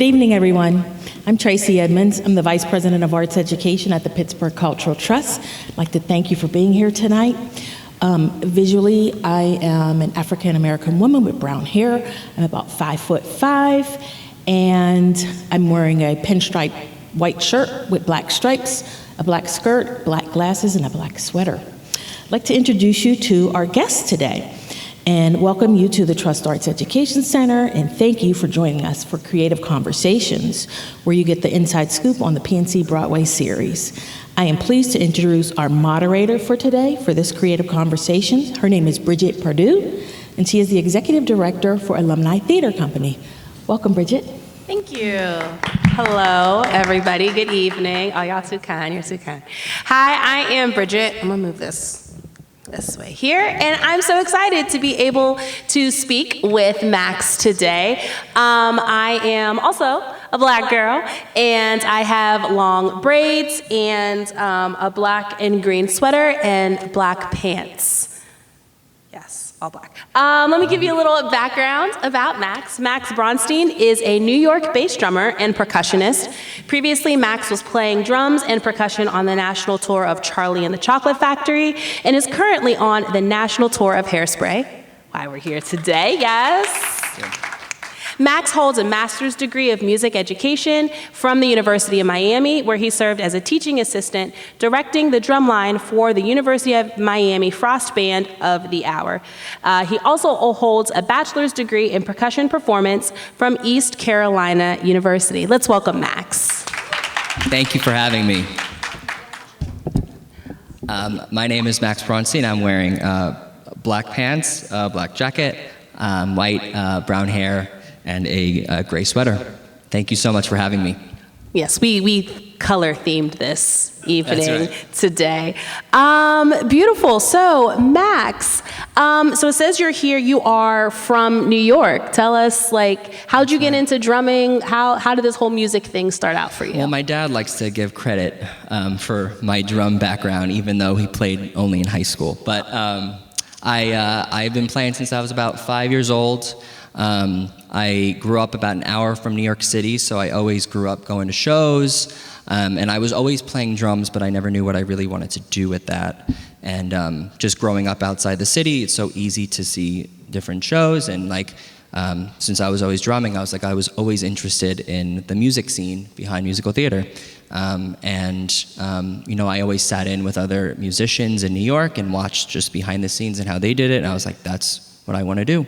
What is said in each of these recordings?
Good evening, everyone. I'm Tracy Edmonds. I'm the Vice President of Arts Education at the Pittsburgh Cultural Trust. I'd like to thank you for being here tonight. Visually, I am an African-American woman with brown hair. I'm about 5'5", and I'm wearing a pinstripe white shirt with black stripes, a black skirt, black glasses, and a black sweater. I'd like to introduce you to our guests today and welcome you to the Trust Arts Education Center, and thank you for joining us for Creative Conversations, where you get the inside scoop on the PNC Broadway series. I am pleased to introduce our moderator for today for this Creative Conversation. Her name is Bridget Perdue, and she is the Executive Director for Alumni Theater Company. Welcome, Bridget. Thank you. Hello, everybody. Good evening. Oh, y'all too kind. You're too kind. Hi, I am Bridget. I'm gonna move this way here, and I'm so excited to be able to speak with Max today. I am also a black girl, and I have long braids and a black and green sweater and black pants. Yes, all black. Let me give you a little background about Max. Max Braunstein is a New York-based drummer and percussionist. Previously, Max was playing drums and percussion on the national tour of Charlie and the Chocolate Factory and is currently on the national tour of Hairspray. Why we're here today, yes. Yeah. Max holds a master's degree of music education from the University of Miami, where he served as a teaching assistant, directing the drumline for the University of Miami Frost Band of the Hour. He also holds a bachelor's degree in percussion performance from East Carolina University. Let's welcome Max. Thank you for having me. My name is Max Braunstein. I'm wearing black pants, black jacket, white, brown hair, and a gray sweater. Thank you so much for having me. Yes, we color themed this evening today. Beautiful. So Max, so it says you're here. You are from New York. Tell us, how'd you get into drumming? How did this whole music thing start out for you? Well, my dad likes to give credit for my drum background, even though he played only in high school. But I've been playing since I was about 5 years old. I grew up about an hour from New York City, so I always grew up going to shows, and I was always playing drums, but I never knew what I really wanted to do with that. And just growing up outside the city, it's so easy to see different shows, and since I was always drumming, I was always interested in the music scene behind musical theater. I always sat in with other musicians in New York and watched just behind the scenes and how they did it, and I was like, that's what I want to do.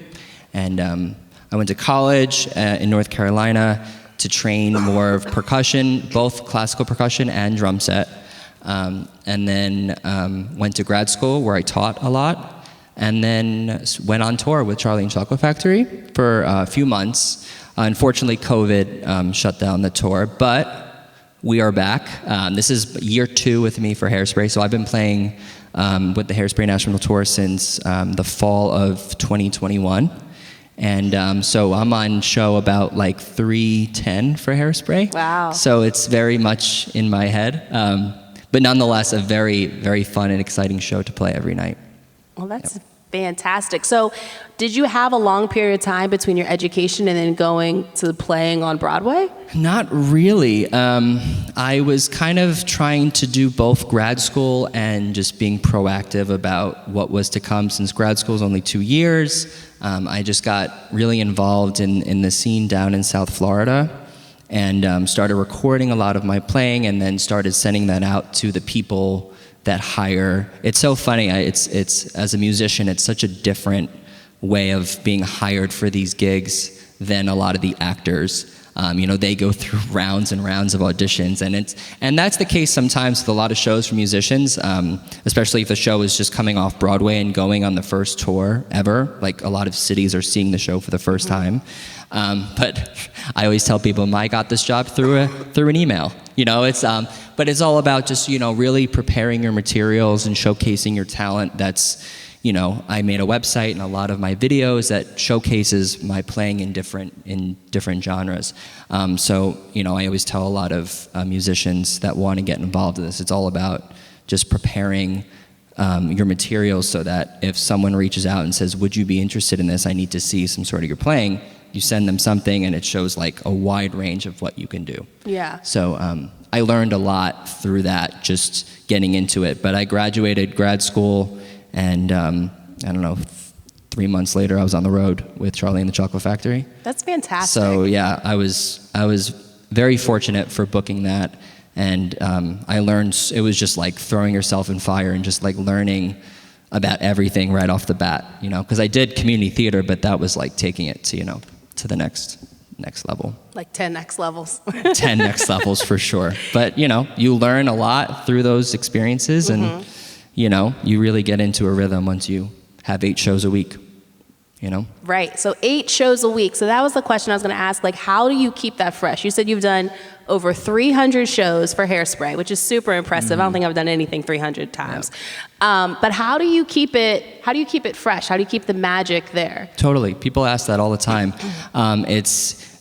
And I went to college in North Carolina to train more of percussion, both classical percussion and drum set. And then went to grad school where I taught a lot. And then went on tour with Charlie and Chocolate Factory for a few months. Unfortunately, COVID shut down the tour, but we are back. This is year 2 with me for Hairspray. So I've been playing with the Hairspray National Tour since the fall of 2021. And so I'm on show about 3:10 for Hairspray. Wow. So it's very much in my head. But nonetheless, a very, very fun and exciting show to play every night. Well, that's fantastic. So did you have a long period of time between your education and then going to playing on Broadway? Not really. I was kind of trying to do both grad school and just being proactive about what was to come. Since grad school is only 2 years, I just got really involved in the scene down in South Florida and started recording a lot of my playing and then started sending that out to the people that hire. It's so funny. It's as a musician, it's such a different way of being hired for these gigs than a lot of the actors. They go through rounds and rounds of auditions, and that's the case sometimes with a lot of shows for musicians, especially if the show is just coming off Broadway and going on the first tour ever. A lot of cities are seeing the show for the first time. But I always tell people, I got this job through an email. But it's all about just really preparing your materials and showcasing your talent. That's I made a website and a lot of my videos that showcases my playing in different genres. So I always tell a lot of musicians that want to get involved in this, it's all about just preparing your materials so that if someone reaches out and says, would you be interested in this? I need to see some sort of your playing. you send them something and it shows like a wide range of what you can do. Yeah. So I learned a lot through that, just getting into it. But I graduated grad school, and I don't know, 3 months later, I was on the road with Charlie and the Chocolate Factory. That's fantastic. So yeah, I was very fortunate for booking that, and I learned. It was just like throwing yourself in fire and just like learning about everything right off the bat, you know, because I did community theater, but that was like taking it to, you know, to the next level. Like 10 next levels. 10 next levels for sure. But, you know, you learn a lot through those experiences, and, you know, you really get into a rhythm once you have 8 shows a week, you know? Right. So 8 shows a week. So that was the question I was going to ask. Like, how do you keep that fresh? You said you've done over 300 shows for Hairspray, which is super impressive. I don't think I've done anything 300 times. Yeah. But how do you keep it fresh? How do you keep the magic there? Totally. People ask that all the time. It's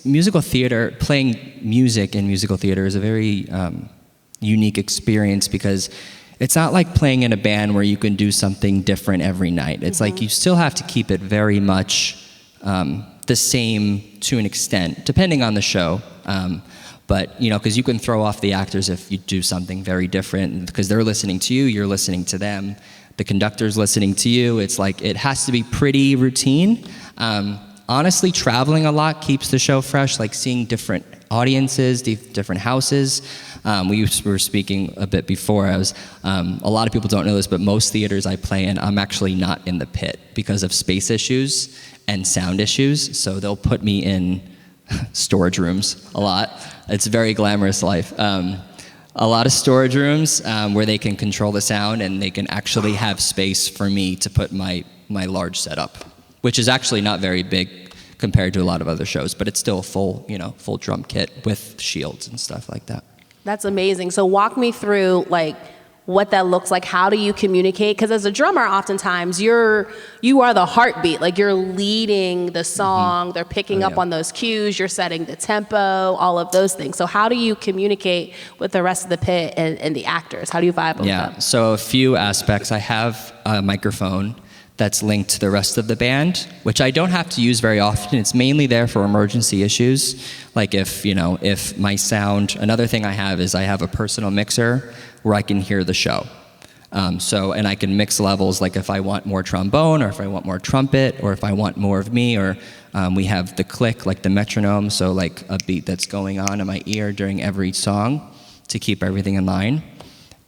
musical theater. Playing music in musical theater is a very unique experience, because it's not like playing in a band where you can do something different every night. It's like you still have to keep it very much the same to an extent, depending on the show. But, you know, because you can throw off the actors if you do something very different, because they're listening to you, you're listening to them, the conductor's listening to you. It's like, it has to be pretty routine. Honestly, traveling a lot keeps the show fresh, like seeing different audiences, different houses. We were speaking a bit before. A lot of people don't know this, but most theaters I play in, I'm actually not in the pit because of space issues and sound issues. So they'll put me in storage rooms a lot. It's a very glamorous life. A lot of storage rooms where they can control the sound, and they can actually have space for me to put my large setup, which is actually not very big compared to a lot of other shows, but it's still a full drum kit with shields and stuff like that. That's amazing. So walk me through like what that looks like. How do you communicate? Because as a drummer, oftentimes you are the heartbeat. Like, you're leading the song. They're picking up on those cues. You're setting the tempo, all of those things. So how do you communicate with the rest of the pit and the actors? How do you vibe with them? Yeah, so a few aspects. I have a microphone that's linked to the rest of the band, which I don't have to use very often. It's mainly there for emergency issues. Like if my sound, another thing I have is I have a personal mixer where I can hear the show. And I can mix levels, like if I want more trombone, or if I want more trumpet, or if I want more of me, or we have the click, like the metronome, so like a beat that's going on in my ear during every song to keep everything in line.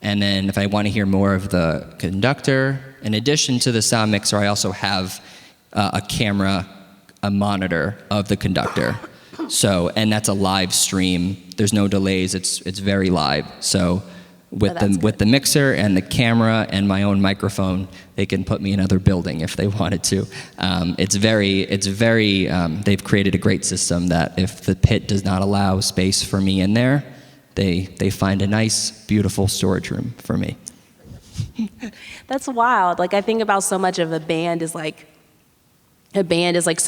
And then if I want to hear more of the conductor, in addition to the sound mixer, I also have a camera, a monitor of the conductor. So, and that's a live stream. There's no delays. It's very live. So with the mixer and the camera and my own microphone, they can put me in another building if they wanted to. It's very. They've created a great system that if the pit does not allow space for me in there, they find a nice, beautiful storage room for me. That's wild. Like, I think about so much of a band is like so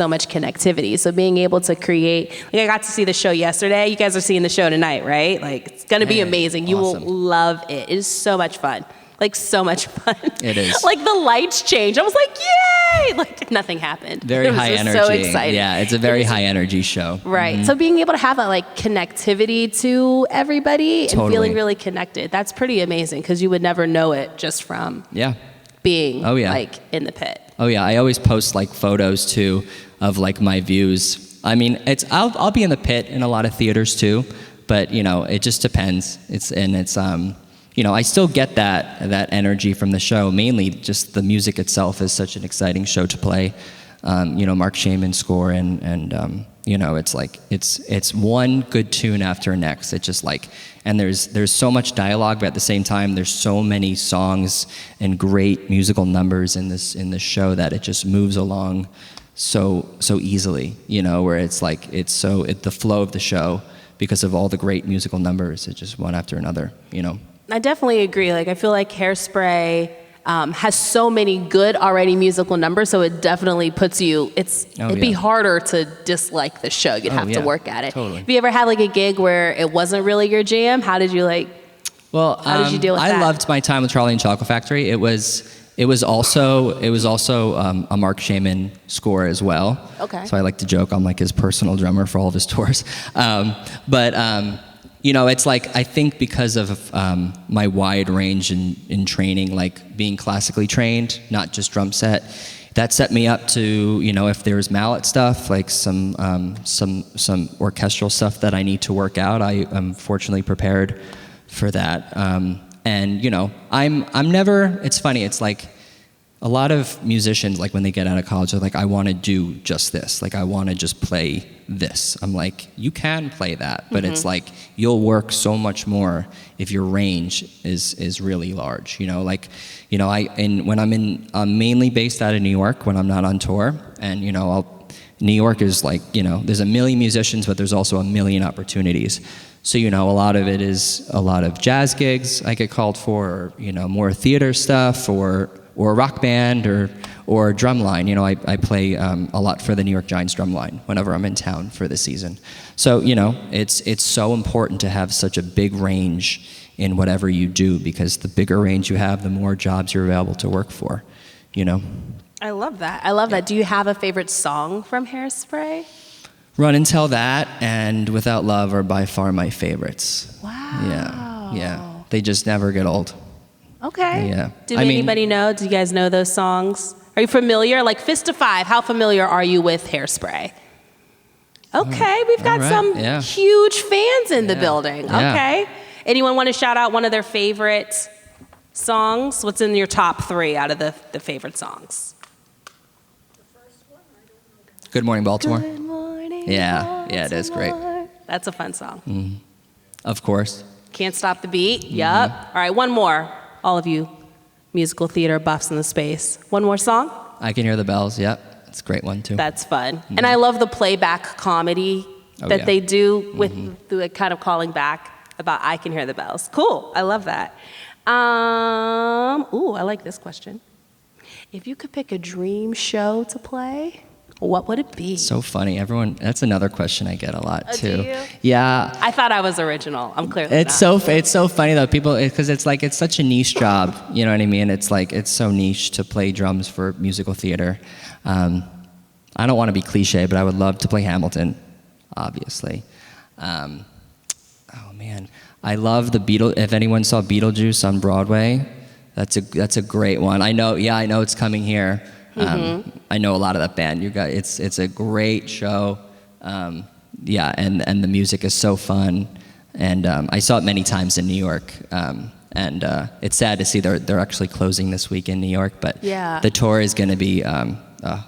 much connectivity. So being able to create, like, I got to see the show yesterday. You guys are seeing the show tonight, right? Like, it's going to be amazing. You will love it. It is so much fun. Like, so much fun. It is. Like, the lights changed. I was like, yay! Like, nothing happened. Very high energy. So exciting. Yeah, it's a very high energy show. Right. Mm-hmm. So being able to have that, like, connectivity to everybody and feeling really connected, that's pretty amazing, because you would never know it just from being like in the pit. Oh yeah, I always post like photos too of like my views. I mean, I'll be in the pit in a lot of theaters too, but you know, it just depends. You know, I still get that energy from the show. Mainly, just the music itself is such an exciting show to play. You know, Mark Shaman's score, and you know, it's like it's one good tune after next. It's just like, and there's so much dialogue, but at the same time, there's so many songs and great musical numbers in this show that it just moves along so easily. You know, where it's like the flow of the show, because of all the great musical numbers, it's just one after another. You know. I definitely agree. Like, I feel like Hairspray has so many good already musical numbers, so it definitely puts you, it'd be harder to dislike the show. You'd have to work at it. Totally. Have you ever had like a gig where it wasn't really your jam? How did you how did you deal with that? I loved my time with Charlie and Chocolate Factory. It was It was also a Mark Shaman score as well. Okay. So I like to joke I'm like his personal drummer for all of his tours. You know, it's like I think because of my wide range in training, like being classically trained, not just drum set, that set me up to, you know, if there's mallet stuff, like some orchestral stuff that I need to work out, I am fortunately prepared for that. And you know, I'm never. It's funny. It's like a lot of musicians, like when they get out of college, they're like, I want to do just this. Like I want to just play this. I'm like, you can play that, but it's like you'll work so much more if your range is really large. You know, like, you know, I'm mainly based out of New York when I'm not on tour, and you know, New York is like, you know, there's a million musicians, but there's also a million opportunities. So, you know, a lot of it is a lot of jazz gigs I get called for, or, you know, more theater stuff, or a rock band, or drumline. You know, I play a lot for the New York Giants drumline whenever I'm in town for the season. So, you know, it's so important to have such a big range in whatever you do, because the bigger range you have, the more jobs you're available to work for, you know. I love that. I love that. Do you have a favorite song from Hairspray? Run and Tell That and Without Love are by far my favorites. Wow. Yeah. They just never get old. Okay. Yeah. Do anybody know? Do you guys know those songs? Are you familiar? Like Fist of Five, how familiar are you with Hairspray? Okay, we've got some huge fans in the building. Yeah. Okay. Anyone want to shout out one of their favorite songs? What's in your top 3 out of the favorite songs? Good Morning, Baltimore. Good morning, Yeah, it is great. That's a fun song. Of course. Can't Stop the Beat. Yup. All right, one more. All of you musical theater buffs in the space. One more song? I Can Hear the Bells. Yep. It's a great one too. That's fun. And I love the playback comedy that they do with the kind of calling back about I Can Hear the Bells. Cool. I love that. I like this question. If you could pick a dream show to play, what would it be? So funny. That's another question I get a lot too. Do you? Yeah. I thought I was original. I'm clearly It's so funny though, people, because it's like it's such a niche job. You know what I mean? It's like it's so niche to play drums for musical theater. I don't want to be cliche, but I would love to play Hamilton, obviously. Oh man, I love the Beatles. If anyone saw Beetlejuice on Broadway, that's a great one. I know it's coming here. I know a lot of that band. It's a great show. And the music is so fun. And I saw it many times in New York. And it's sad to see they're actually closing this week in New York, but the tour is going to be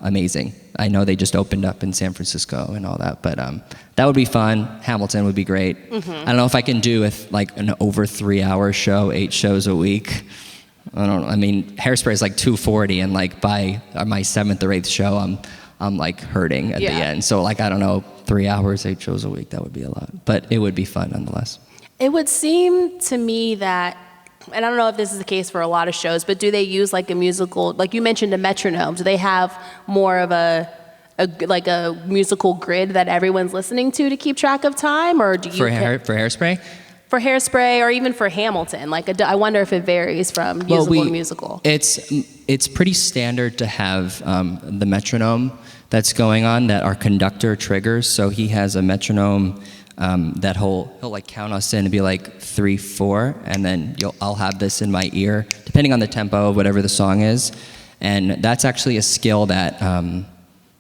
amazing. I know they just opened up in San Francisco and all that, but that would be fun. Hamilton would be great. I don't know if I can do like an over 3-hour show, 8 shows a week. I don't know. I mean, Hairspray is like 240, and like by my 7th or 8th show, I'm like hurting at the end. So like, I don't know, 3 hours, 8 shows a week, that would be a lot, but it would be fun nonetheless. It would seem to me that, and I don't know if this is the case for a lot of shows, but do they use like a musical, like you mentioned a metronome, do they have more of a musical grid that everyone's listening to keep track of time, or do you for Hairspray? For Hairspray, or even for Hamilton, I wonder if it varies from musical to musical. It's pretty standard to have the metronome that's going on that our conductor triggers. So he has a metronome that he'll like count us in and be like 3, 4, and then I'll have this in my ear depending on the tempo of whatever the song is, and that's actually a skill that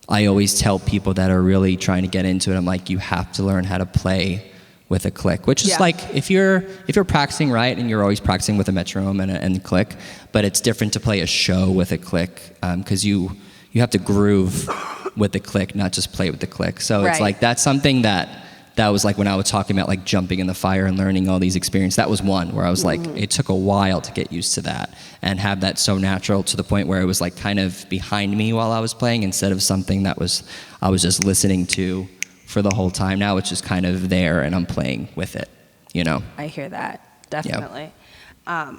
I always tell people that are really trying to get into it. I'm like, you have to learn how to play with a click, which is like if you're practicing right, and you're always practicing with a metronome and click, but it's different to play a show with a click because you have to groove with the click, not just play with the click. So it's like that's something that was like when I was talking about like jumping in the fire and learning all these experiences. That was one where I was like, it took a while to get used to that and have that so natural to the point where it was like kind of behind me while I was playing instead of something that I was just listening to for the whole time. Now it's just kind of there and I'm playing with it, you know? I hear that, definitely. Yep.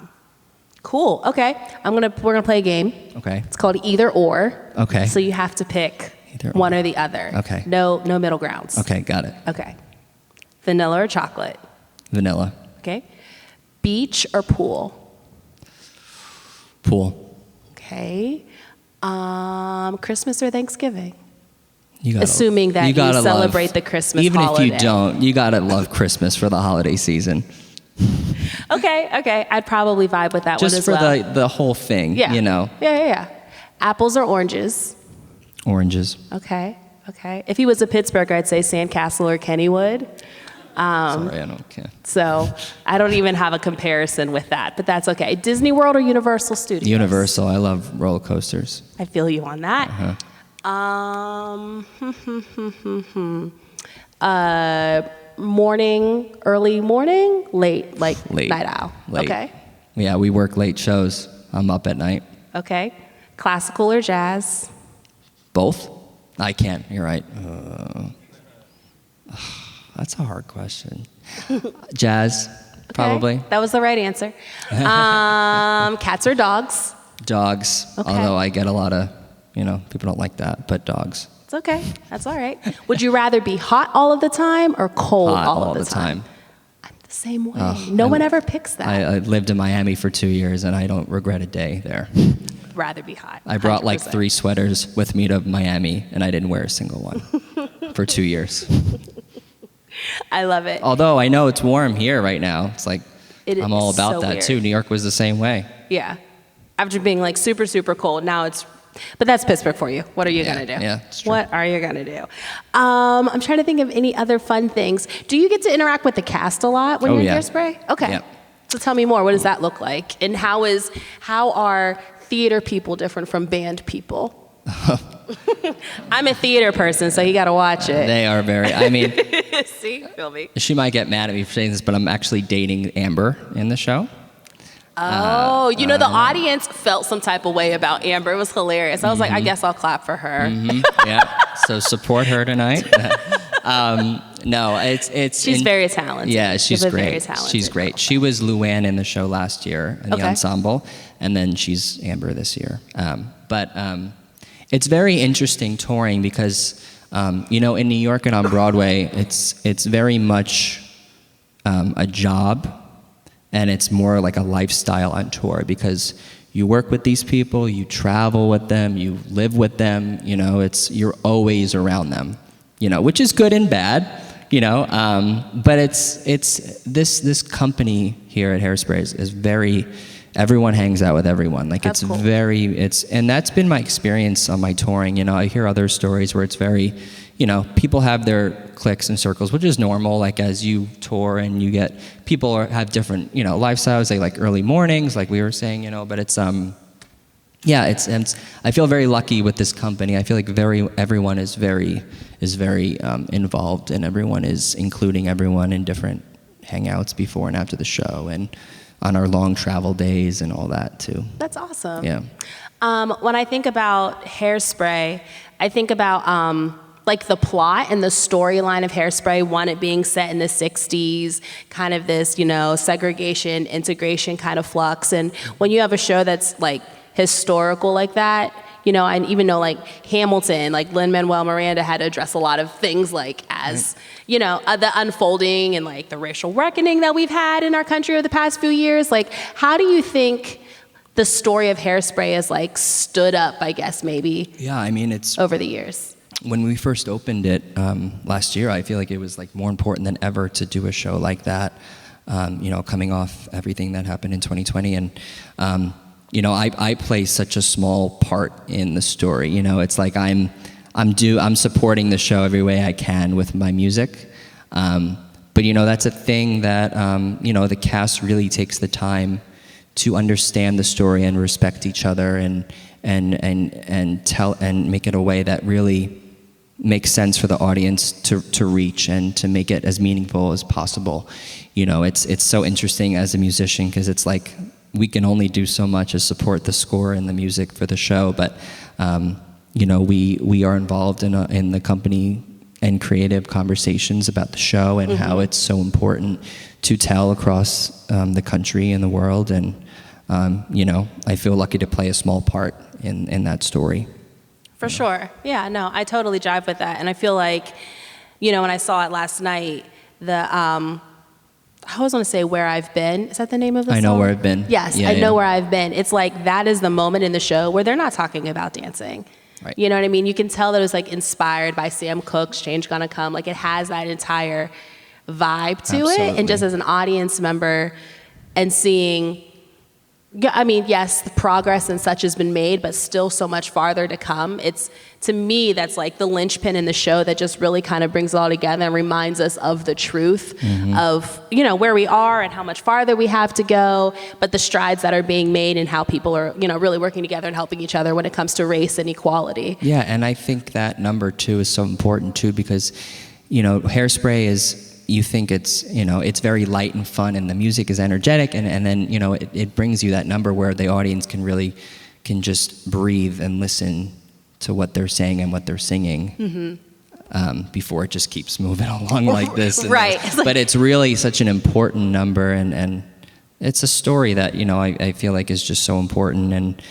Cool, okay. We're gonna play a game. Okay. It's called Either Or. Okay. So you have to pick one or the other. Okay. No middle grounds. Okay, got it. Okay. Vanilla or chocolate? Vanilla. Okay. Beach or pool? Pool. Okay. Okay. Christmas or Thanksgiving? Assuming that you celebrate the Christmas even holiday. Even if you don't, you gotta love Christmas for the holiday season. Okay. I'd probably vibe with that one as well. Just for the whole thing, Yeah. you know. Yeah. Apples or oranges? Oranges. Okay. If he was a Pittsburgher, I'd say Sandcastle or Kennywood. Sorry, I don't care. So I don't even have a comparison with that, but that's okay. Disney World or Universal Studios? Universal. I love roller coasters. I feel you on that. Morning, early morning, late, like Late. night owl. Late. Okay. Yeah, we work late shows. I'm up at night. Okay. Classical or jazz? Both? I can't. You're right. That's a hard question. Jazz, probably. Okay. That was the right answer. Cats or dogs? Dogs. Okay. Although I get a lot of, people don't like that, but dogs. It's okay. That's all right. Would you rather be hot all of the time or cold Hot all of the time? I'm the same way. No one ever picks that. I lived in Miami for 2 years, and I don't regret a day there. Rather be hot. I brought 100%. like 3 sweaters with me to Miami, and I didn't wear a single one for 2 years. I love it. Although I know it's warm here right now. It's like, I'm all is about so that weird. too. New York was the same way. Yeah. After being like super, super cold, now it's, but that's Pittsburgh for you. What are you going to do? Yeah, it's true. What are you going to do? I'm trying to think of any other fun things. Do you get to interact with the cast a lot when you're in Hairspray? Okay. Yep. So tell me more. What does that look like? And how are theater people different from band people? I'm a theater person, so you got to watch it. They are very, See? Feel me? she might get mad at me for saying this, but I'm actually dating Amber in the show. Oh, the audience felt some type of way about Amber. It was hilarious. I was like, I guess I'll clap for her. Yeah. So support her tonight. No, it's. She's very talented. Yeah, she's a great. Very talented She's great. She was Luann in the show last year in the ensemble, and then she's Amber this year. But it's very interesting touring because, in New York and on Broadway, it's very much a job. And it's more like a lifestyle on tour because you work with these people, you travel with them, you live with them, you're always around them, which is good and bad, but it's this company here at Hairspray is very, everyone hangs out with everyone. Like That's it's cool. and that's been my experience on my touring. I hear other stories where it's very, people have their cliques and circles, which is normal. Like as you tour and you get people have different, lifestyles. They like early mornings, like we were saying, but it's it's I feel very lucky with this company. I feel like everyone is very involved, and everyone is including everyone in different hangouts before and after the show, and on our long travel days and all that too. That's awesome. Yeah. When I think about Hairspray, I think about like the plot and the storyline of Hairspray, one, it being set in the 60s, kind of this, segregation, integration kind of flux. And when you have a show that's like historical like that, and even though like Hamilton, like Lin-Manuel Miranda had to address a lot of things like as, the unfolding and like the racial reckoning that we've had in our country over the past few years. Like, how do you think the story of Hairspray has like stood up, I guess, maybe? Yeah, it's over the years. When we first opened it last year, I feel like it was like more important than ever to do a show like that, coming off everything that happened in 2020. And, I play such a small part in the story. It's like I'm supporting the show every way I can with my music. But, that's a thing that, the cast really takes the time to understand the story and respect each other and tell and make it a way that really makes sense for the audience to reach and to make it as meaningful as possible. It's so interesting as a musician because it's like we can only do so much as support the score and the music for the show, but we are involved in the company and creative conversations about the show and how it's so important to tell across the country and the world. And I feel lucky to play a small part in that story. For sure. Yeah, no, I totally jive with that. And I feel like, when I saw it last night, I always want to say Where I've Been. Is that the name of the song? I Know Where I've Been. Yes, Yeah, I yeah. Know Where I've Been. It's like that is the moment in the show where they're not talking about dancing. Right. You know what I mean? You can tell that it was like inspired by Sam Cooke's Change Gonna Come. Like it has that entire vibe to it. Absolutely. And just as an audience member and seeing, I mean, yes, the progress and such has been made, but still so much farther to come. It's, to me, that's like the linchpin in the show that just really kind of brings it all together and reminds us of the truth of, you know, where we are and how much farther we have to go, but the strides that are being made and how people are, you know, really working together and helping each other when it comes to race and equality. Yeah, and I think that number too is so important too because, you know, Hairspray is, you think it's, you know, it's very light and fun and the music is energetic and then, you know, it brings you that number where the audience can just breathe and listen to what they're saying and what they're singing before it just keeps moving along like this. Right. But it's really such an important number and it's a story that, you know, I feel like is just so important and,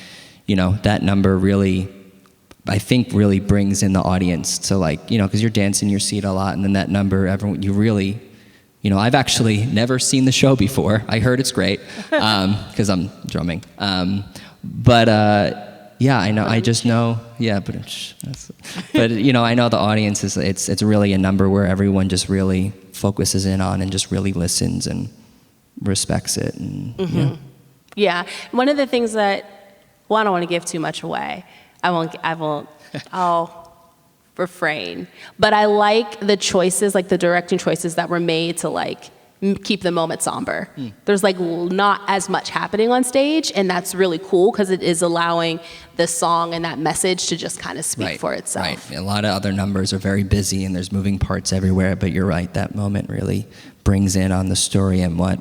you know, that number really, I think really brings in the audience to like, you know, because you're dancing your seat a lot and then that number, everyone, you really, you know, I've actually never seen the show before. I heard it's great because I'm drumming. Yeah, I know. I just know. Yeah, but you know, I know the audience is. It's really a number where everyone just really focuses in on and just really listens and respects it. And Yeah. One of the things that, well, I don't want to give too much away. I'll refrain. But I like the choices, like the directing choices that were made to like keep the moment somber. There's like not as much happening on stage, and that's really cool because it is allowing the song and that message to just kind of speak for itself. Right. A lot of other numbers are very busy and there's moving parts everywhere, but you're right, that moment really brings in on the story and what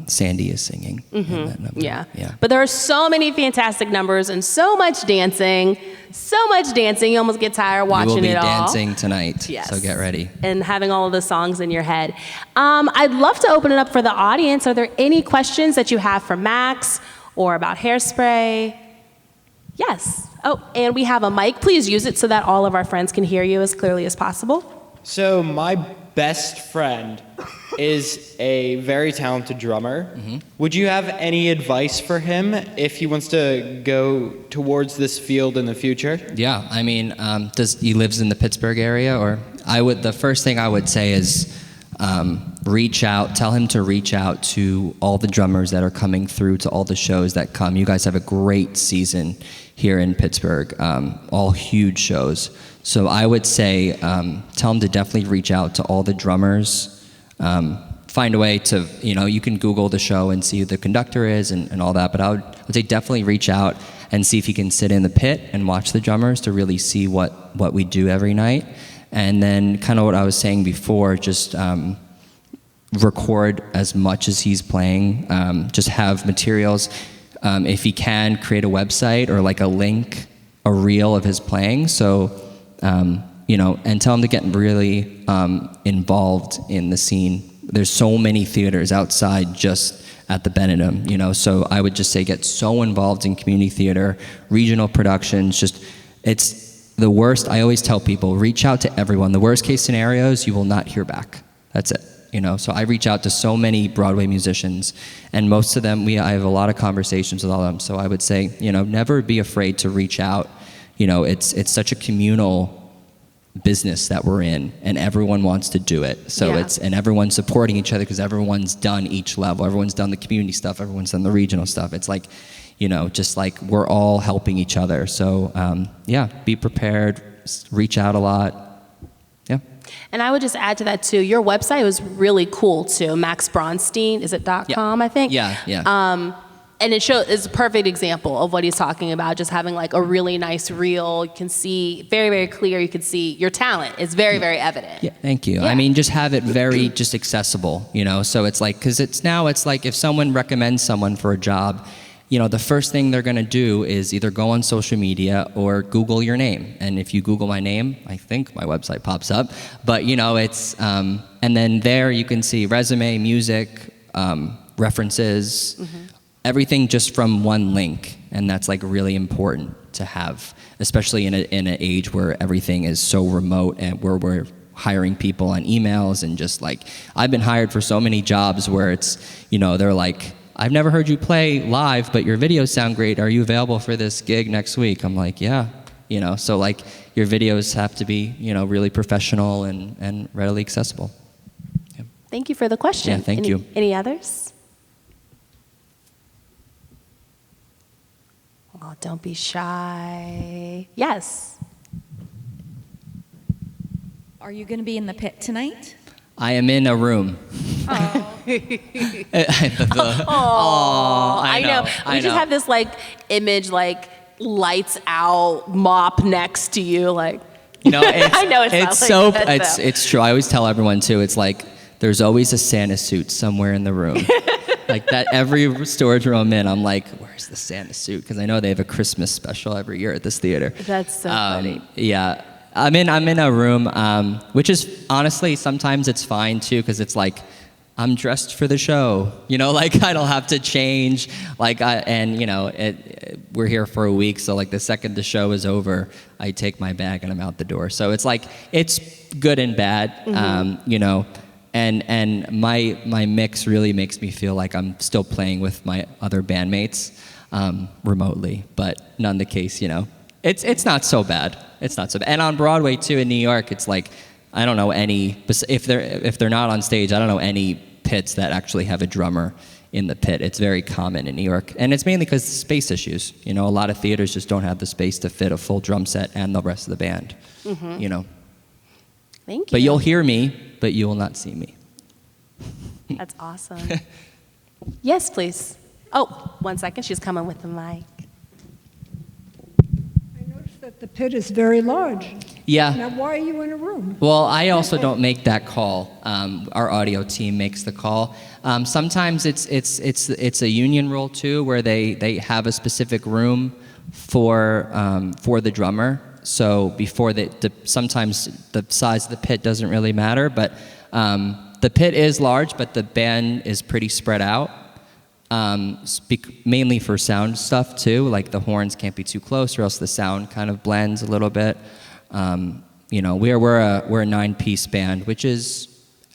Sandy is singing in that number. Yeah. But there are so many fantastic numbers and so much dancing. You almost get tired watching it all. You will be dancing tonight, Yes. so get ready. And having all of the songs in your head. I'd love to open it up for the audience. Are there any questions that you have for Max or about Hairspray? Yes. Oh, and we have a mic. Please use it so that all of our friends can hear you as clearly as possible. So my best friend is a very talented drummer. Would you have any advice for him if he wants to go towards this field in the future? Yeah, I mean, he lives in the Pittsburgh area, or the first thing I would say is tell him to reach out to all the drummers that are coming through to all the shows that come. You guys have a great season here in Pittsburgh, all huge shows. So I would say tell him to definitely reach out to all the drummers. Find a way to, you know, you can Google the show and see who the conductor is and all that, but I would say definitely reach out and see if he can sit in the pit and watch the drummers to really see what we do every night. And then kind of what I was saying before, just record as much as he's playing, just have materials. If he can, create a website or like a reel of his playing. So, you know, and tell him to get really involved in the scene. There's so many theaters outside just at the Benedum, you know, so I would just say get so involved in community theater, regional productions, it's the worst. I always tell people, reach out to everyone. The worst case scenarios, you will not hear back. That's it. You know, so I reach out to so many Broadway musicians, and most of them, I have a lot of conversations with all of them. So I would say, you know, never be afraid to reach out. You know, it's such a communal business that we're in, and everyone wants to do it. So and everyone's supporting each other because everyone's done each level. Everyone's done the community stuff. Everyone's done the regional stuff. It's like, you know, just like we're all helping each other. So be prepared. Reach out a lot. Yeah. And I would just add to that too, your website was really cool too. Max Braunstein, is it .com, I think? Yeah. And it's a perfect example of what he's talking about, just having like a really nice reel. You can see very, very clear. You can see your talent. It's very, very evident. Yeah, thank you. Yeah. I mean, just have it very just accessible, you know? So it's like, because it's like if someone recommends someone for a job, you know, the first thing they're going to do is either go on social media or Google your name. And if you Google my name, I think my website pops up. But, you know, it's, and then there you can see resume, music, references, everything just from one link. And that's like really important to have, especially in an age where everything is so remote and where we're hiring people on emails and just like, I've been hired for so many jobs where it's, they're like, I've never heard you play live, but your videos sound great. Are you available for this gig next week? I'm like, yeah. So like your videos have to be, really professional and readily accessible. Yeah. Thank you for the question. Yeah, thank you. Any others? Oh, don't be shy. Yes. Are you going to be in the pit tonight? I am in a room. Oh, I know. We just have this like image, like lights out, mop next to you, like. It's, I know it's not so like that, it's true. I always tell everyone too. It's like there's always a Santa suit somewhere in the room. Like that every storage room I'm in, I'm like, where's the Santa suit? Because I know they have a Christmas special every year at this theater. That's so funny. Yeah. I'm in a room, which is honestly sometimes it's fine too, because it's like I'm dressed for the show. Like I don't have to change. Like we're here for a week, so like the second the show is over, I take my bag and I'm out the door. So it's like it's good and bad, And my mix really makes me feel like I'm still playing with my other bandmates remotely, but none the case. It's not so bad. It's not so bad. And on Broadway too in New York, it's like I don't know any if they're not on stage. I don't know any pits that actually have a drummer in the pit. It's very common in New York, and it's mainly because of space issues. A lot of theaters just don't have the space to fit a full drum set and the rest of the band. Thank you. But you'll hear me, but you will not see me. That's awesome. Yes, please. Oh, 1 second. She's coming with the mic. I noticed that the pit is very large. Yeah. Now, why are you in a room? Well, I also don't make that call. Our audio team makes the call. Sometimes it's a union rule too, where they have a specific room for the drummer. So before sometimes the size of the pit doesn't really matter, but the pit is large, but the band is pretty spread out. Mainly for sound stuff too, like the horns can't be too close or else the sound kind of blends a little bit. We're a 9-piece band, which is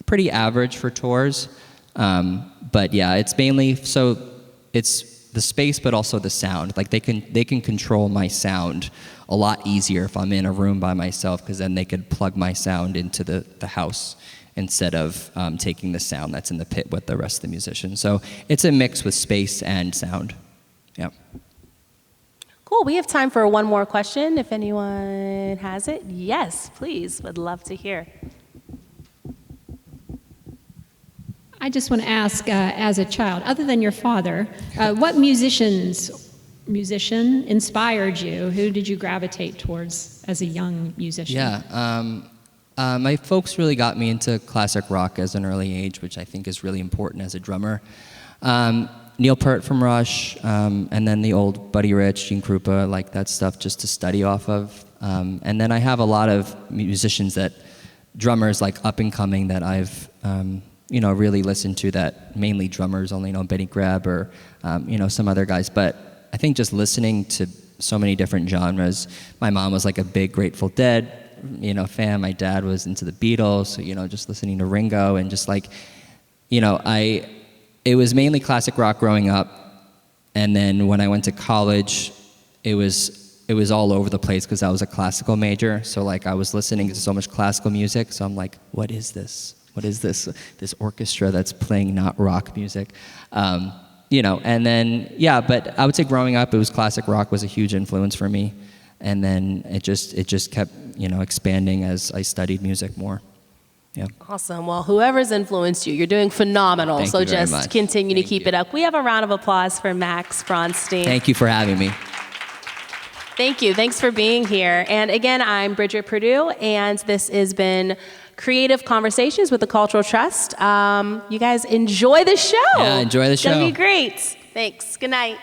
pretty average for tours. But yeah, it's mainly so it's the space, but also the sound. Like they can control my sound a lot easier if I'm in a room by myself, because then they could plug my sound into the house instead of taking the sound that's in the pit with the rest of the musicians. So it's a mix with space and sound. Yeah. Cool. We have time for one more question, if anyone has it. Yes, please. Would love to hear. I just want to ask, as a child, other than your father, what musician inspired you? Who did you gravitate towards as a young musician? Yeah. My folks really got me into classic rock as an early age, which I think is really important as a drummer. Neil Peart from Rush, and then the old Buddy Rich, Gene Krupa, like that stuff just to study off of. And then I have a lot of musicians drummers like up and coming that I've, really listened to, that mainly drummers only know Benny Greb or, some other guys. But I think just listening to so many different genres. My mom was like a big Grateful Dead fan. My dad was into the Beatles, so, just listening to Ringo and just like, it was mainly classic rock growing up. And then when I went to college, it was all over the place because I was a classical major. So like I was listening to so much classical music. So I'm like, what is this? What is this orchestra that's playing not rock music? And then, but I would say growing up, it was classic rock was a huge influence for me. And then it just kept, expanding as I studied music more. Yeah. Awesome. Well, whoever's influenced you, you're doing phenomenal. Thank so you very just much. continue to Thank keep you. it up. We have a round of applause for Max Braunstein. Thank you for having me. Thank you. Thanks for being here. And again, I'm Bridget Perdue, and this has been Creative Conversations with the Cultural Trust. You guys enjoy the show. Yeah, enjoy the show. It's going to be great. Thanks. Good night.